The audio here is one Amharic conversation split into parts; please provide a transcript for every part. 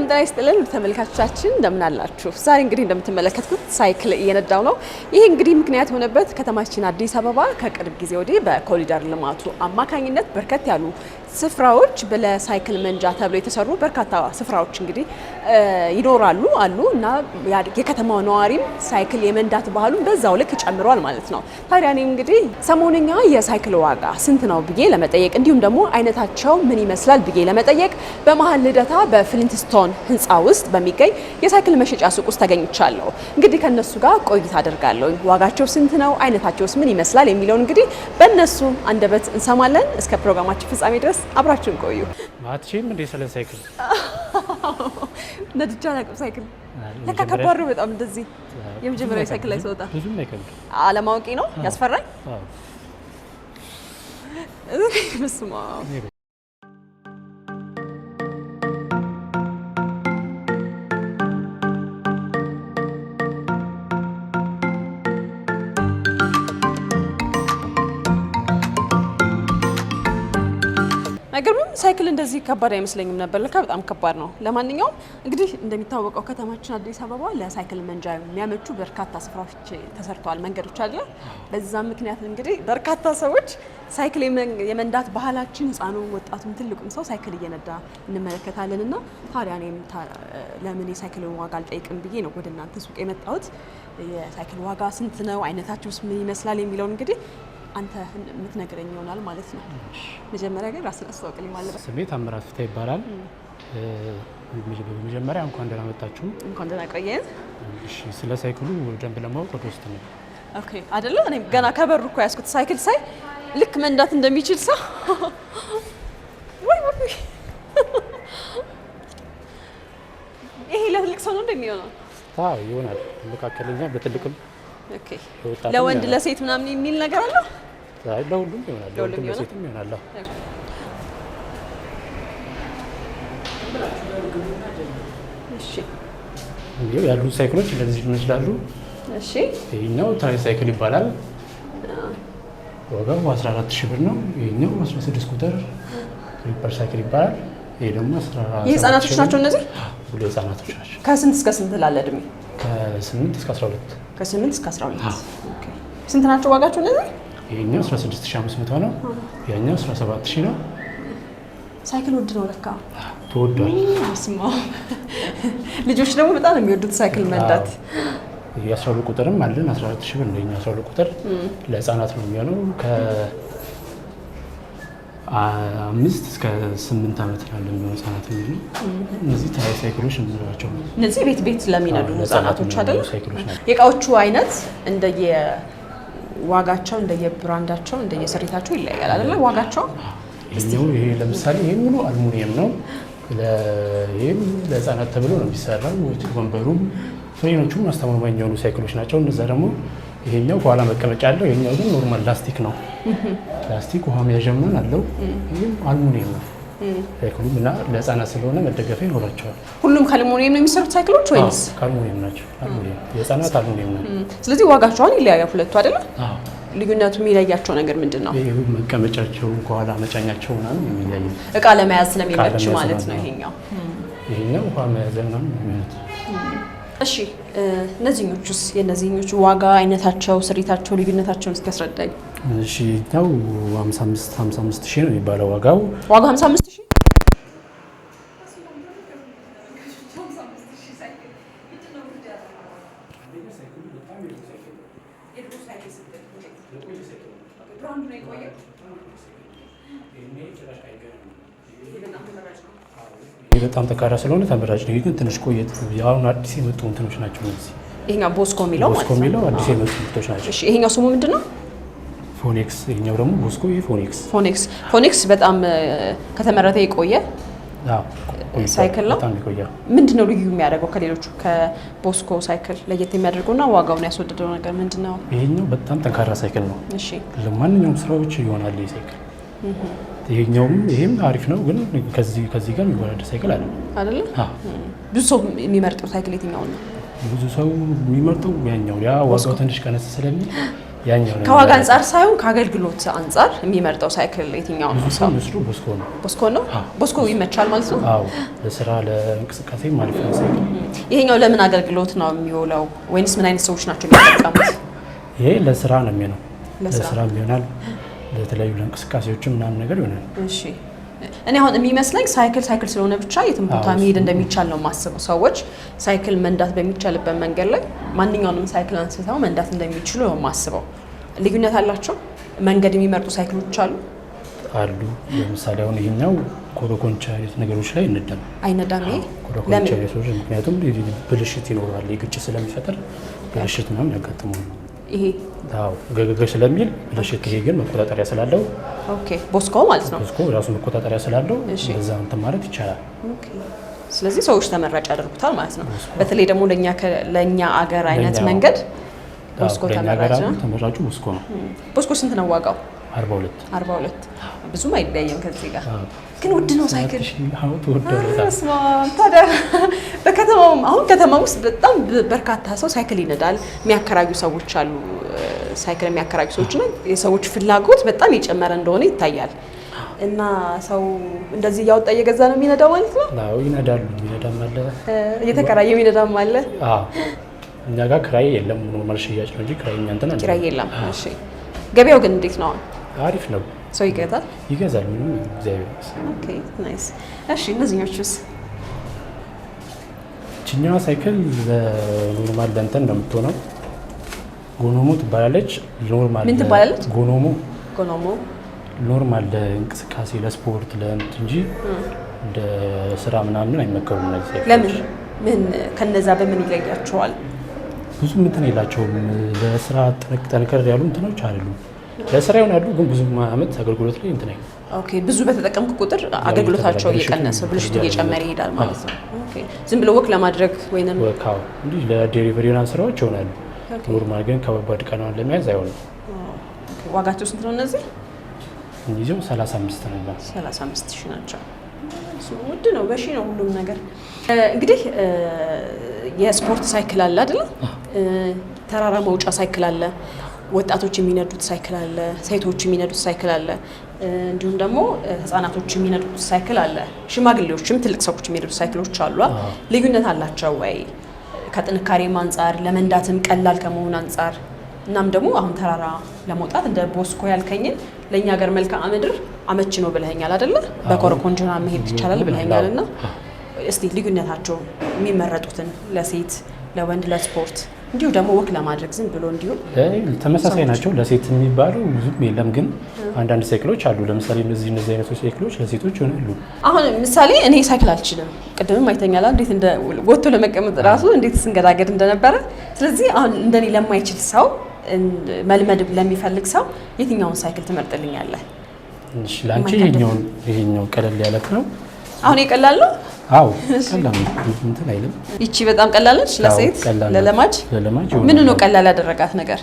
ሰላም ጤና ይስጥልን ተመልካቾቻችን እንደምን አላችሁ? ዛሬ እንግዲህ እንደምትመለከቱት ሳይክል እየነዳው ነው። ይሄ እንግዲህ ምክንያት የሆነበት ከተማችን አዲስ አበባ ከቅርብ ጊዜ ወዲህ በኮሪደር ልማቱ አማካኝነት በርከት ያሉ ስፍራዎች ለሳይክል መንጃ ተብሎ የተሰሩ በርካታ ስፍራዎች እንግዲህ ይኖራሉ እና የከተማው ነዋሪም ሳይክል የመንዳት ባህሉን በዛው ልክ ጨምሯል ማለት ነው። ታዲያ እኔ እንግዲህ ሰሞንኛ የሳይክል ዋጋ ስንት ነው ብዬ ለመጠየቅ እንዲሁም ደግሞ አይነታቸው ምን ይመስላል ብዬ ለመጠየቅ በመሀል ልደታ በፍሊንትስቶን ህንፃ ውስጥ በሚገኝ የሳይክል መሸጫ ሱቅ ውስጥ ተገኝቻለሁ። እንግዲህ ከነሱ ጋር ቆይታ አደርጋለሁ። ዋጋቸው ስንት ነው፣ አይነታቸውስ ምን ይመስላል የሚለውን እንግዲህ በእነሱ አንደበት እንሰማለን። እስከ ፕሮግራማችን ፍጻሜ ድረስ አብራችሁን ቆዩ። ማትሺም እንደ ስለ ሳይክል ነድቻ አላውቅም። ሳይክል ለካ ከባድ ነው በጣም። እንደዚህ የመጀመሪያ ሳይክል ላይ ስወጣ ብዙም አይከብድ አለማወቂ ነው ያስፈራኝ። በስመ አብ ነገርም ሳይክል እንደዚህ ከባድ አይመስለኝም ነበር። ለካ በጣም ከባድ ነው። ለማንኛውም እንግዲህ እንደሚታወቀው ከተማችን አዲስ አበባ ለሳይክል መንጃ የሚያመቹ በርካታ ስፍራዎች ተሰርተዋል፣ መንገዶች አለ። በዛም ምክንያት እንግዲህ በርካታ ሰዎች ሳይክል የመንዳት ባህላችን ህፃኑ፣ ወጣቱም ትልቁም ሰው ሳይክል እየነዳ እንመለከታለን። እና ታዲያ እኔም ለምን የሳይክልን ዋጋ አልጠይቅም ብዬ ነው ወደ እናንተ ሱቅ የመጣሁት። የሳይክል ዋጋ ስንት ነው፣ አይነታቸውስ ምን ይመስላል የሚለውን እንግዲህ አንተ የምትነግረኝ ይሆናል ማለት ነው። መጀመሪያ ግን ራስን አስተዋውቅልኝ ማለት ነው። ስሜ ታምራት ፍታ ይባላል። በመጀመሪያ እንኳን ደህና መጣችሁ። እንኳን ደህና ቆየን። እሺ፣ ስለ ሳይክሉ ደንብ ለማወቅ ወደ ውስጥ ነው። ኦኬ፣ አይደለ? እኔ ገና ከበሩ እኮ ያዝኩት ሳይክል ሳይ ልክ መንዳት እንደሚችል ሰው ወይ ይሄ ለትልቅ ሰው ነው እንደሚሆነው? አዎ ይሆናል። መካከለኛ በትልቅም ኦኬ። ለወንድ ለሴት ምናምን የሚል ነገር አለ? አይ ለሁሉም ይሆናል። ለሁሉም ለሴትም ይሆናል። እሺ፣ እንግዲህ ያሉ ሳይክሎች እንደዚህ ይመስላሉ። እሺ፣ ይሄኛው ትራይ ሳይክል ይባላል። ዋጋው 14000 ብር ነው። ይሄኛው 16 ቁጥር ሪፐር ሳይክል ይባላል። ይሄ ደግሞ 14 የህፃናቶች ናቸው እነዚህ? ሁሉ ህፃናቶች ናቸው። ከስንት እስከ ስንት ላለ እድሜ? ከ8 እስከ 12። ከ8 እስከ 12። ኦኬ። ስንት ናቸው ዋጋቸው እነዚህ? ይሄኛው 16500 ነው። ያኛው 17000 ነው። ሳይክል ውድ ነው ለካ። ተወዷል። ስማ፣ ልጆች ደግሞ በጣም ነው የሚወዱት ሳይክል መንዳት። የ12 ቁጥርም አለን 14000 ብር። እንደኛ 12 ቁጥር ለህፃናት ነው የሚሆነው። ከ5 እስከ 8 ዓመት ያለ የሚሆኑ ህፃናት ነው። እነዚህ ታይ ሳይክሎች እንላቸው ነው። እነዚህ ቤት ለሚነዱ ህፃናቶች አይደል? ሳይክሎች ናቸው። የእቃዎቹ አይነት እንደየዋጋቸው እንደየብራንዳቸው እንደየስሪታቸው ይለያያል አይደል? ዋጋቸው ይሄ ለምሳሌ ይሄ ሙሉ አልሙኒየም ነው። ይሄም ለህፃናት ተብሎ ነው የሚሰራው። ወንበሩም ፍሬኖቹም አስተማማኝ የሆኑ ሳይክሎች ናቸው። እነዛ ደግሞ ይሄኛው ከኋላ መቀመጫ አለው። ይሄኛው ግን ኖርማል ላስቲክ ነው። ላስቲክ ውሃ መያዣም አለው። ይሄም አልሙኒየም ነው ሳይክሉም እና ለህፃናት ስለሆነ መደገፊያ ይኖራቸዋል። ሁሉም ከአልሙኒየም ነው የሚሰሩት ሳይክሎች ወይስ? ከአልሙኒየም ናቸው። አልሙኒየም የህፃናት አልሙኒየም ነው። ስለዚህ ዋጋቸውን ይለያያል ሁለቱ አይደል? ልዩነቱ የሚለያቸው ነገር ምንድን ነው? ይሄ መቀመጫቸው ከኋላ መጫኛቸው ምናምን የሚለያዩ እቃ ለመያዝ ስለሚመች ማለት ነው። ይሄኛው ውሃ መያዣ ምናምን የሚሆኑት። እሺ፣ እነዚህኞቹስ የእነዚህኞቹ ዋጋ አይነታቸው፣ ስሪታቸው፣ ልዩነታቸውን እስኪ ያስረዳኝ። እሺ፣ ታው 55,000 ነው የሚባለው ዋጋው። ዋጋው 55,000? በጣም ጠንካራ ስለሆነ ተመራጭ ነው። ግን ትንሽ ቆየት አሁን አዲስ የመጡ እንትኖች ናቸው እነዚህ። ይሄኛው ቦስኮ የሚለው ማለት ነው። ቦስኮ የሚለው አዲስ የመጡ ምርቶች ናቸው። እሺ፣ ይሄኛው ስሙ ምንድነው? ፎኒክስ። ይሄኛው ደግሞ ቦስኮ። ይሄ ፎኒክስ በጣም ከተመረተ የቆየ ሳይክል ነው። በጣም የቆየ። ምንድነው ልዩ የሚያደርገው ከሌሎቹ ከቦስኮ ሳይክል ለየት የሚያደርገውና ዋጋውን ያስወደደው ነገር ምንድነው? ይሄኛው በጣም ጠንካራ ሳይክል ነው። እሺ፣ ለማንኛውም ስራዎች ይሆናል ይሄ ሳይክል። ይሄም አሪፍ ነው፣ ግን ከዚህ ጋር የሚወዳደር ሳይክል አይደለ? ብዙ ሰው የሚመርጠው ሳይክል የትኛው ነው? ብዙ ሰው የሚመርጠው ያኛው፣ ያ ዋጋው ትንሽ ቀነስ ስለሚል ያኛው ነው። ከዋጋ አንጻር ሳይሆን ከአገልግሎት አንጻር የሚመርጠው ሳይክል የትኛው ነው? ሰው ቦስኮ ነው። ቦስኮ ነው። ቦስኮ ይመቻል ማለት ነው። አዎ ለስራ ለእንቅስቃሴ ማለት ነው ሳይክል። ይሄኛው ለምን አገልግሎት ነው የሚውለው ወይንስ ምን አይነት ሰዎች ናቸው የሚጠቀሙት? ይሄ ለስራ ነው የሚሆነው። ለስራ ይሆናል፣ ለተለያዩ ለእንቅስቃሴዎችም ምናምን ነገር ይሆናል። እሺ እኔ አሁን የሚመስለኝ ሳይክል ስለሆነ ብቻ የትም ቦታ መሄድ እንደሚቻል ነው የማስበው። ሰዎች ሳይክል መንዳት በሚቻልበት መንገድ ላይ ማንኛውንም ሳይክል አንስተው መንዳት እንደሚችሉ ነው የማስበው። ልዩነት አላቸው? መንገድ የሚመርጡ ሳይክሎች አሉ። ለምሳሌ አሁን ይሄኛው ኮረኮንቻ አይነት ነገሮች ላይ አይነዳም። ይሄ ኮረኮንቻ አይነቶች ምክንያቱም ብልሽት ይኖራል፣ የግጭት ስለሚፈጠር ብልሽት ምናምን ያጋጥመዋል። ይሄ ገገገ ስለሚል ብልሽት፣ ይሄ ግን መቆጣጠሪያ ስላለው ቦስኮ ማለት ነው። ቦስኮ ራሱ መቆጣጠሪያ ስላለው በዛ እንትን ማለት ይቻላል። ስለዚህ ሰዎች ተመራጭ ያደርጉታል ማለት ነው። በተለይ ደግሞ ለእኛ አገር አይነት መንገድ ቦስኮ ተመራጭ ነው። ተመራጩ ቦስኮ ነው። ቦስኮ ስንት ነው ዋጋው? 42 ብዙም አይለያየም ከዚህ ጋር ግን ውድ ነው ሳይክል። ታዲያ በከተማውም አሁን ከተማ ውስጥ በጣም በርካታ ሰው ሳይክል ይነዳል። የሚያከራዩ ሰዎች አሉ። ሳይክል የሚያከራዩ ሰዎች ነው። የሰዎች ፍላጎት በጣም የጨመረ እንደሆነ ይታያል። እና ሰው እንደዚህ እያወጣ እየገዛ ነው የሚነዳው ማለት ነው። አዎ ይነዳሉ። የሚነዳም አለ፣ እየተከራየ የሚነዳም አለ። እኛ ጋር ክራይ የለም፣ ኖርማል ሽያጭ ነው እንጂ ክራይ እንትን አለ፣ ክራይ የለም። እሺ ገበያው ግን እንዴት ነው? አሪፍ ነው። ሰው ይገዛል። ምንም እግዚአብሔር ይመስገን። ኦኬ ናይስ። እሺ እነዚህኞቹስ? እችኛዋ ሳይክል ኖርማል ለእንትን ነው የምትሆነው። ጎኖሞ ትባላለች። ኖርማል ምን ትባላለች? ጎኖሞ ኖርማል ለእንቅስቃሴ ለስፖርት ለእንትን እንጂ እንደ ስራ ምናምን አይመከሩም እነዚህ ሳይክሎች። ለምን? ምን ከነዛ በምን ይለያቸዋል? ብዙ እንትን የላቸውም። ለስራ ጠንከር ያሉ እንትኖች አይደሉም። ለስራ ይሆናሉ ግን ብዙ አመት አገልግሎት ላይ እንትን አይደለም። ኦኬ ብዙ በተጠቀምኩ ቁጥር አገልግሎታቸው እየቀነሰ ብልሽቱ እየጨመረ ይሄዳል ማለት ነው። ኦኬ ዝም ብሎ ወክ ለማድረግ ወይንም ወካው እንዲህ ለዴሊቨሪ እና ስራዎች ይሆናሉ። ኖርማል ግን ከባድ ቀናውን ለመያዝ አይሆንም። ኦኬ ዋጋቸው ስንት ነው እነዚህ? እነዚህ 35 ነው። 35 ሺህ ናቸው። ውድ ነው። በሺ ነው ሁሉም ነገር። እንግዲህ የስፖርት ሳይክል አለ አይደል? ተራራ መውጫ ሳይክል አለ፣ ወጣቶች የሚነዱት ሳይክል አለ፣ ሴቶች የሚነዱት ሳይክል አለ፣ እንዲሁም ደግሞ ህፃናቶች የሚነዱት ሳይክል አለ፣ ሽማግሌዎችም ትልቅ ሰዎች የሚነዱት ሳይክሎች አሉ። ልዩነት አላቸው ወይ? ከጥንካሬም አንጻር ለመንዳትም ቀላል ከመሆን አንጻር እናም ደግሞ አሁን ተራራ ለመውጣት እንደ ቦስኮ ያልከኝን ለእኛ ሀገር መልክዓ ምድር አመቺ ነው ብለኸኛል አይደለ? በኮረኮንጅና መሄድ ይቻላል ብለኸኛል። እና እስቲ ልዩነታቸው የሚመረጡትን ለሴት ለወንድ ለስፖርት እንዲሁ ደግሞ ወክ ለማድረግ ዝም ብሎ እንዲሁ ተመሳሳይ ናቸው። ለሴት የሚባለው ብዙም የለም፣ ግን አንዳንድ ሳይክሎች አሉ። ለምሳሌ እነዚህ አይነቶች ሳይክሎች ለሴቶች ይሆናሉ። አሁን ምሳሌ እኔ ሳይክል አልችልም። ቅድምም አይተኛላ እንዴት እንደ ወጥቶ ለመቀመጥ ራሱ እንዴት ስንገዳገድ እንደነበረ። ስለዚህ አሁን እንደኔ ለማይችል ሰው መልመድ ለሚፈልግ ሰው የትኛውን ሳይክል ትመርጥልኛለህ? እሺ ላንቺ ይሄኛው ቀለል ያለክ ነው። አሁን ይቀላል ነው? አዎ ቀላል ነው። እንትን አይልም። ይቺ በጣም ቀላል ነች ለሴት ለለማጅ። ምን ነው ቀላል ያደረጋት ነገር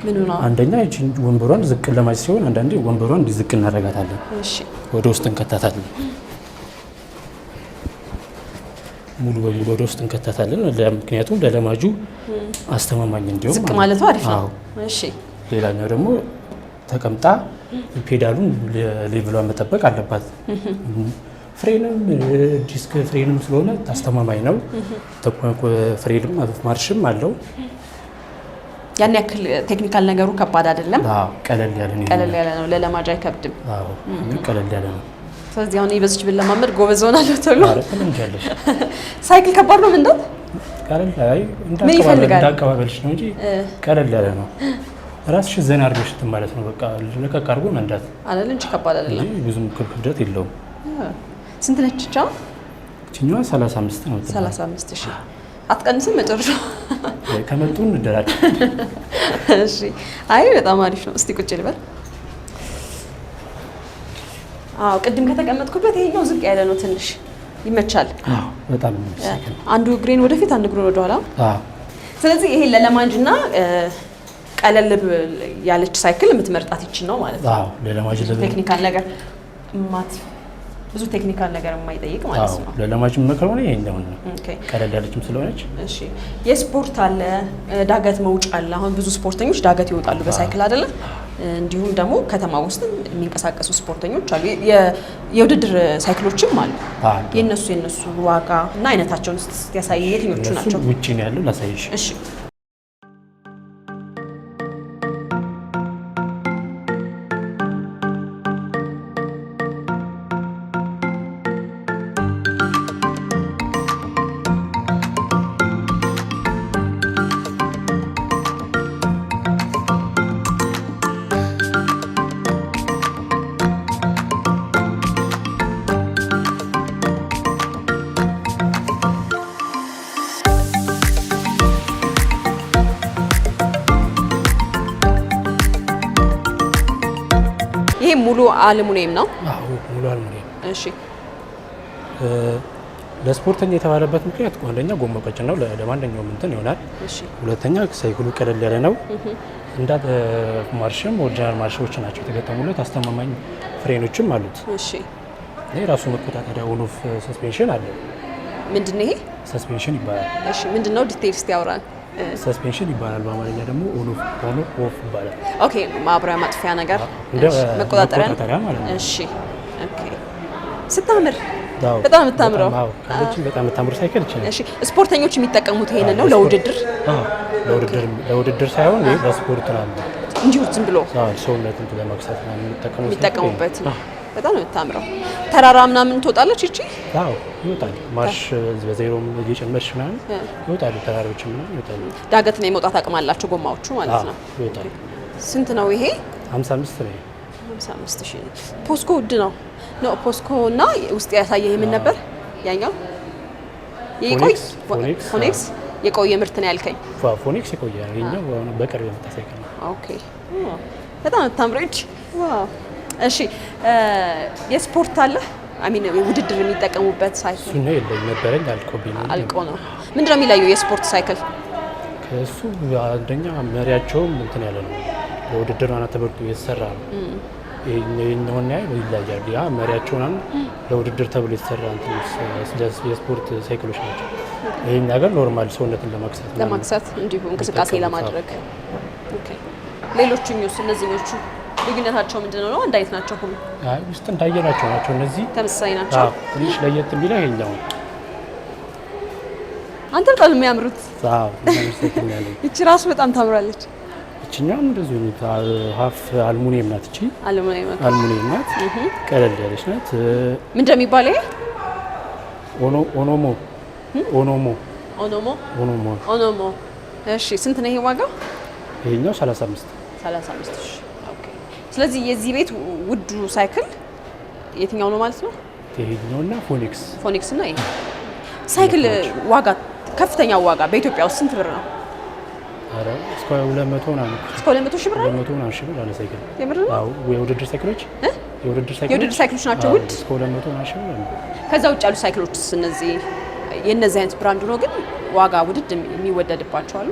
ምን ነው? አንደኛ ይቺ ወንበሯን ዝቅ ለማጅ ሲሆን አንዳንዴ ወንበሯን እንዲዝቅ እናደርጋታለን። እሺ ወደ ውስጥ እንከታታለን። ሙሉ በሙሉ ወደ ውስጥ እንከታታለን። ምክንያቱም ለለማጁ አስተማማኝ እንዲሆን ዝቅ ማለቱ አሪፍ ነው። እሺ ሌላኛው ደግሞ ተቀምጣ ፔዳሉን ሌቭሏን መጠበቅ አለባት። ፍሬንም ዲስክ ፍሬንም ስለሆነ አስተማማኝ ነው። ፍሬንም ማርሽም አለው። ያን ያክል ቴክኒካል ነገሩ ከባድ አይደለም። ቀለል ያለ ነው። ለለማጅ አይከብድም። ቀለል ያለ ነው። ስለዚህ አሁን በዚች ብለማመድ ጎበዝ ሆናለሁ ተብሎ ትለምጃለሽ። ሳይክል ከባድ ነው ምንድነው? ቀለል ላይ እንዳቀባበልሽ ነው እንጂ ቀለል ያለ ነው። ራስሽ ዘና አድርገሽ ማለት ነው። በቃ ለቀቅ አድርጎ መንዳት አይደል እንጂ ከባድ አይደለም። ብዙም ክብደት የለውም። ስንት ነች ቻው? እቺኛዋ 35 ነው። 35 ሺህ አትቀንስም መጨረሻው? ከመጡ እንደራጭ። እሺ አይ በጣም አሪፍ ነው። እስቲ ቁጭ ልበል። አዎ ቅድም ከተቀመጥኩበት ይሄኛው ዝቅ ያለ ነው፣ ትንሽ ይመቻል። አዎ በጣም ይመቻል። አንዱ እግሬን ወደፊት አንዱ እግሬን ወደ ኋላ። ስለዚህ ይሄ ለለማጅና ቀለል ያለች ሳይክል የምትመርጣት ይቺ ነው ማለት ነው። አዎ ለለማጅ ቴክኒካል ነገር ብዙ ቴክኒካል ነገር የማይጠይቅ ማለት ነው። ለለማጅ መከረው ነው ይሄኛው ነው። ቀለል ያለችም ስለሆነች። እሺ የስፖርት አለ፣ ዳገት መውጫ አለ። አሁን ብዙ ስፖርተኞች ዳገት ይወጣሉ በሳይክል አይደለ? እንዲሁም ደግሞ ከተማ ውስጥ የሚንቀሳቀሱ ስፖርተኞች አሉ። የውድድር ሳይክሎችም አሉ። የነሱ ዋጋ እና አይነታቸውን ያሳይ። የትኞቹ ናቸው? ውጪ ነው ያለው ላሳይሽ። እሺ ሙሉ አልሙኒየም ነው? አዎ ሙሉ አልሙኒየም። እሺ ለስፖርተኛ የተባለበት ምክንያት አንደኛ ጎማው ቀጭን ነው፣ ለማንኛውም እንትን ይሆናል። እሺ ሁለተኛ ሳይክሉ ቀለል ያለ ነው። እንዳ ማርሽም ኦሪጂናል ማርሾች ናቸው የተገጠሙለት። አስተማማኝ ፍሬኖችም አሉት። እሺ ይሄ ራሱ መቆጣጠሪያ ኦን ኦፍ ሰስፔንሽን አለ። ምንድነው ይሄ? ሰስፔንሽን ይባላል። እሺ ምንድነው? ዲቴይልስ ያወራል። ሰስፔንሽን ይባላል በአማርኛ ደግሞ ኦን ኦፍ ይባላል። ኦኬ ማብሪያ ማጥፊያ ነገር መቆጣጠሪያ ማለት ነው። እሺ ኦኬ ስታምር በጣም የምታምረው በጣም የምታምር ሳይክል ይችላል። እሺ ስፖርተኞች የሚጠቀሙት ይሄንን ነው ለውድድር? ለውድድር ሳይሆን ይሄ ለስፖርት ነው እንዲሁ ዝም ብሎ ሰውነትን ለማክሳት ነው የሚጠቀሙበት። በጣም ነው የምታምረው። ተራራ ምናምን ትወጣለች እቺ? አዎ ይወጣል። ማርሽ በዜሮም እየጨመርሽ ምናምን ይወጣሉ። ተራሮች ምናምን ይወጣሉ። ዳገት ነው የመውጣት አቅም አላቸው ጎማዎቹ ማለት ነው። ይወጣል። ስንት ነው ይሄ? 55 ነው። 55,000። ፖስኮ ውድ ነው። ፖስኮ እና ውስጥ ያሳየህ ምን ነበር ያኛው? ፎኒክስ የቆየ ምርት ነው ያልከኝ? ፎኒክስ የቆየ ነው። ይሄኛው በቅርብ የመጣ ሳይክል ነው። ኦኬ በጣም ታምረች። ዋው እሺ የስፖርት አለ አሚን ውድድር የሚጠቀሙበት ሳይክል? እሱ ነው የለኝ ነበረኝ አልቆ ነው። ምንድነው የሚለየው የስፖርት ሳይክል ከእሱ? አንደኛ መሪያቸውም እንትን ያለ ነው፣ ለውድድር ዋና ተበርቶ የተሰራ ነው። ይሄኛውን ይለያል። ያ መሪያቸውን ለውድድር ተብሎ የተሰራ የስፖርት ሳይክሎች ናቸው። ይሄኛ ጋር ኖርማል ሰውነትን ለማክሳት እንዲሁ እንቅስቃሴ ለማድረግ። ኦኬ ሌሎቹኞስ እነዚህኞቹ ልዩነታቸው ምንድነው? ነው አንድ አይነት ናቸው ሁሉ? አይ ውስጥ እንዳየናቸው ናቸው። እነዚህ ተመሳሳይ ናቸው። ትንሽ ለየት የሚለው ይሄኛው አንተ በጣም የሚያምሩት። አዎ እቺ ራሱ በጣም ታምራለች። እቺኛም እንደዚህ ሀፍ አልሙኒየም ናት። እቺ አልሙኒየም ናት። ቀለል ያለች ናት። ምን እንደሚባለው ኦኖሞ። እሺ ስንት ነው ይሄ ዋጋው? ይሄኛው 35 ሺህ። ስለዚህ የዚህ ቤት ውዱ ሳይክል የትኛው ነው ማለት ነው? ይሄኛውና ፎኒክስ እና ይሄ ሳይክል ዋጋ ከፍተኛው ዋጋ በኢትዮጵያ ውስጥ ስንት ብር ነው? አረ እስከ 200 ነው። እስከ 200 ሺህ ብር ነው። 200 ሺህ ብር አለ ሳይክል። የምር ነው? አዎ የውድድር ሳይክሎች ናቸው ውድ። እስከ 200 ሺህ ብር ነው። ከዛ ውጭ ያሉ ሳይክሎች እነዚህ የነዚህ አይነት ብራንድ ነው ግን ዋጋ ውድድ የሚወደድባቸው አሉ?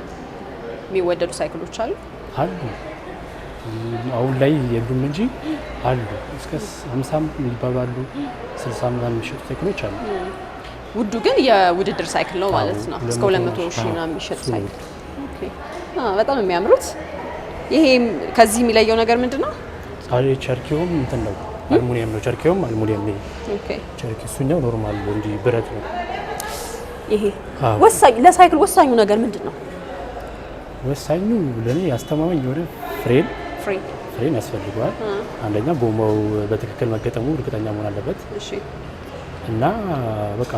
የሚወደዱ ሳይክሎች አሉ? አሁን ላይ የሉም እንጂ አሉ። እስከ 50 ይባባሉ 60 ምናምን የሚሸጡ ሳይክሎች አሉ። ውዱ ግን የውድድር ሳይክል ነው ማለት ነው። እስከ 200 ሺህ ምናምን የሚሸጥ ሳይክል። ኦኬ በጣም የሚያምሩት። ይሄ ከዚህ የሚለየው ነገር ምንድነው? ቸርኪውም እንትን ነው አልሙኒየም ነው። ቸርኪውም አልሙኒየም ነው። ኦኬ ቸርኪ እሱኛው ኖርማል ነው እንጂ ብረት ነው። ይሄ ለሳይክል ወሳኙ ነገር ምንድነው? ወሳኙ ለኔ አስተማማኝ የሆነ ፍሬን ያስፈልገዋል። አንደኛ ጎማው በትክክል መገጠሙ እርግጠኛ መሆን አለበት። እሺ እና በቃ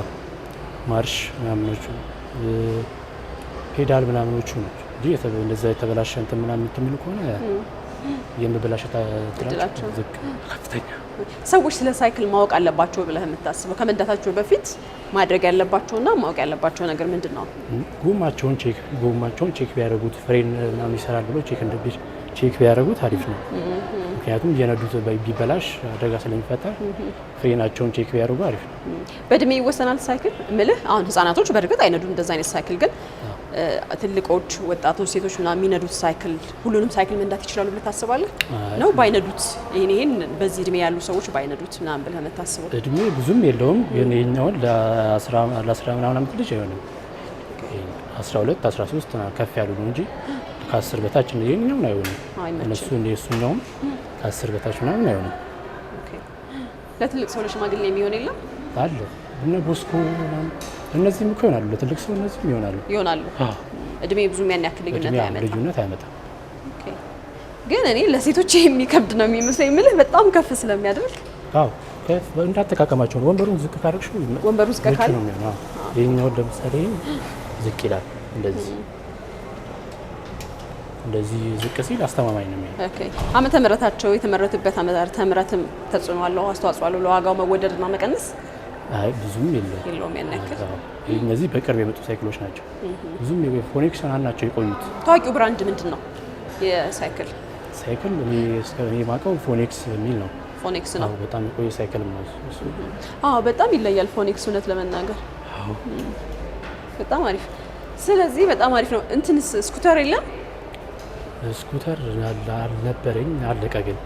ማርሽ ምናምኖቹ ፔዳል ምናምኖቹ ናቸው እንጂ እንደዛ የተበላሸ እንትን ምናምን የምትሚሉ ከሆነ የመበላሸት እድላቸው ከፍተኛ። ሰዎች ስለ ሳይክል ማወቅ አለባቸው ብለህ የምታስበው ከመንዳታቸው በፊት ማድረግ ያለባቸውና ማወቅ ያለባቸው ነገር ምንድን ነው? ጎማቸውን ቼክ ቢያደርጉት ፍሬን ምናምን ይሰራል ብሎ ቼክ ቢያደርጉት አሪፍ ነው። ምክንያቱም እየነዱት ቢበላሽ አደጋ ስለሚፈጠር ፍሬናቸውን ቼክ ቢያደርጉ አሪፍ ነው። በእድሜ ይወሰናል ሳይክል እምልህ። አሁን ህጻናቶች በእርግጥ አይነዱም እንደዛ አይነት ሳይክል፣ ግን ትልቆች፣ ወጣቶች፣ ሴቶች ምናምን የሚነዱት ሳይክል ሁሉንም ሳይክል መንዳት ይችላሉ ብለህ ታስባለህ? ነው ባይነዱት ይሄን በዚህ እድሜ ያሉ ሰዎች ባይነዱት ምናምን ብለህ የምታስበው? እድሜ ብዙም የለውም ግን ይሄኛውን ለ10 ምናምን ዓመት ልጅ አይሆንም። 12 13 ከፍ ያሉ ነው እንጂ ከ10 በታች ይሄኛውን አይሆንም። እነሱ እሱኛውም ከ10 በታች ምናምን አይሆንም። ለትልቅ ሰው ለሽማግሌ የሚሆን የለም አለ እና ቦስኮ እነዚህም እኮ ይሆናሉ። ለትልቅ ሰው እነዚህም ይሆናሉ። እድሜ ብዙም ያን ያክል ልዩነት አይመጣም። ግን እኔ ለሴቶች የሚከብድ ነው የሚመስለኝ የምልህ በጣም ከፍ ስለሚያደርግ። አዎ እንዳጠቃቀማቸው ነው። ወንበሩን ዝቅ ካደረግሽው ወንበሩ ዝቅ ካለ ነው የሚሆነው። ይሄኛው ለምሳሌ ዝቅ ይላል። እንደዚህ ዝቅ ሲል አስተማማኝ ነው የሚሆነው። ኦኬ ዓመተ ምህረታቸው የተመረቱበት ዓመተ ምህረትም ተጽዕኖ አለው፣ አስተዋጽኦ አለው ለዋጋው መወደድና መቀነስ? አይ ብዙም የለውም ያን ያክል። እነዚህ በቅርብ የመጡ ሳይክሎች ናቸው። ብዙም ፎኒክስ ናቸው የቆዩት። ታዋቂው ብራንድ ምንድን ነው የሳይክል? እኔ የማውቀው ፎኒክስ የሚል ነው። ፎኒክስ ነው። በጣም የቆየ ሳይክል ነው እሱ። በጣም ይለያል ፎኒክስ እውነት ለመናገር። በጣም አሪፍ። ስለዚህ በጣም አሪፍ ነው። እንትንስ ስኩተር የለም? ስኩተር አልነበረኝ፣ አለቀ። ግን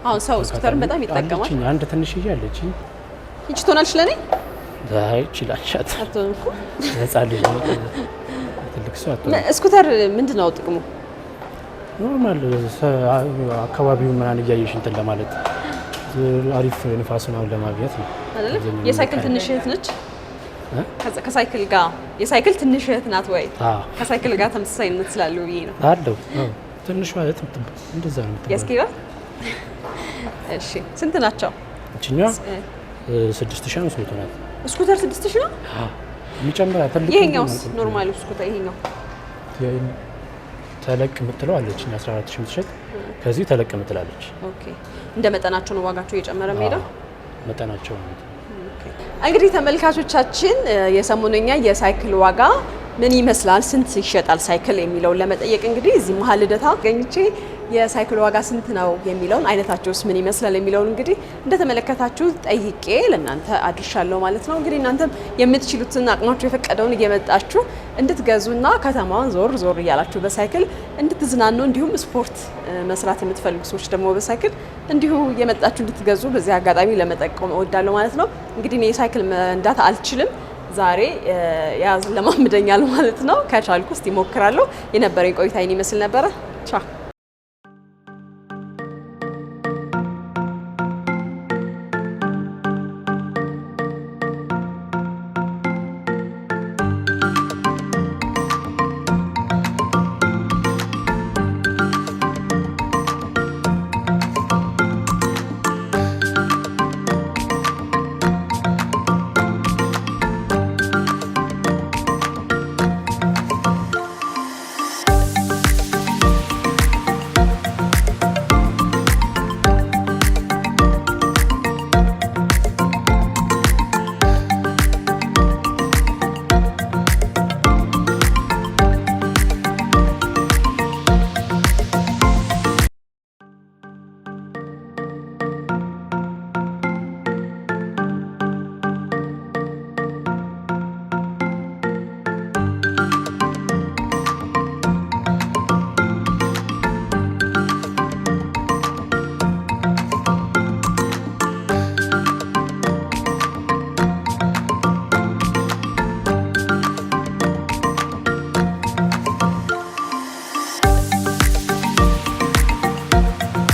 አሁን ሰው ስኩተርን በጣም ይጠቀማል። አንድ ትንሽዬ አለች። ይቺ ትሆናለች ለኔ? አይ ይችላልሻት። አትሆንኩ ህፃን ልጅ ነው። ትልቅ ሰው አትሆንም። ስኩተር ምንድን ነው ጥቅሙ? ኖርማል አካባቢውን ምናምን እያየሽ እንትን ለማለት አሪፍ ንፋስ ነው ለማግኘት ነው አይደል? የሳይክል ትንሽ እህት ነች። ከሳይክል ጋር የሳይክል ትንሽ እህት ናት ወይ? ከሳይክል ጋር ተመሳሳይነት ስላለው ብዬ ነው። አለው ትንሿ እህት እንደዛ ነው። ያስኪባ እሺ፣ ስንት ናቸው? እቺኛው 6500 ናት። ስኩተር 6000 ነው? የሚጨምራ ትልቅ። ይሄኛውስ ኖርማል ስኩተር? ይሄኛው ተለቅ የምትለው አለች 14000 የምትሸጥ፣ ከዚህ ተለቅ የምትላለች። ኦኬ እንደ መጠናቸው ነው ዋጋቸው እየጨመረ የሚሄደው? መጠናቸው ነው። እንግዲህ ተመልካቾቻችን የሰሞነኛ የሳይክል ዋጋ ምን ይመስላል፣ ስንት ይሸጣል ሳይክል የሚለውን ለመጠየቅ እንግዲህ እዚህ መሀል ልደታ ገኝቼ የሳይክል ዋጋ ስንት ነው የሚለውን አይነታቸውስ ምን ይመስላል የሚለውን እንግዲህ እንደተመለከታችሁ ጠይቄ ለእናንተ አድርሻለሁ ማለት ነው። እንግዲህ እናንተም የምትችሉትን አቅማችሁ የፈቀደውን እየመጣችሁ እንድትገዙና ከተማዋን ዞር ዞር እያላችሁ በሳይክል እንድትዝናኑ እንዲሁም ስፖርት መስራት የምትፈልጉ ሰዎች ደግሞ በሳይክል እንዲሁ እየመጣችሁ እንድትገዙ በዚህ አጋጣሚ ለመጠቆም እወዳለሁ ማለት ነው። እንግዲህ እኔ ሳይክል መንዳት አልችልም። ዛሬ ያዝ ለማምደኛል ማለት ነው። ከቻልኩ እስቲ ሞክራለሁ። የነበረኝ ቆይታ ይመስል ነበረ። ቻው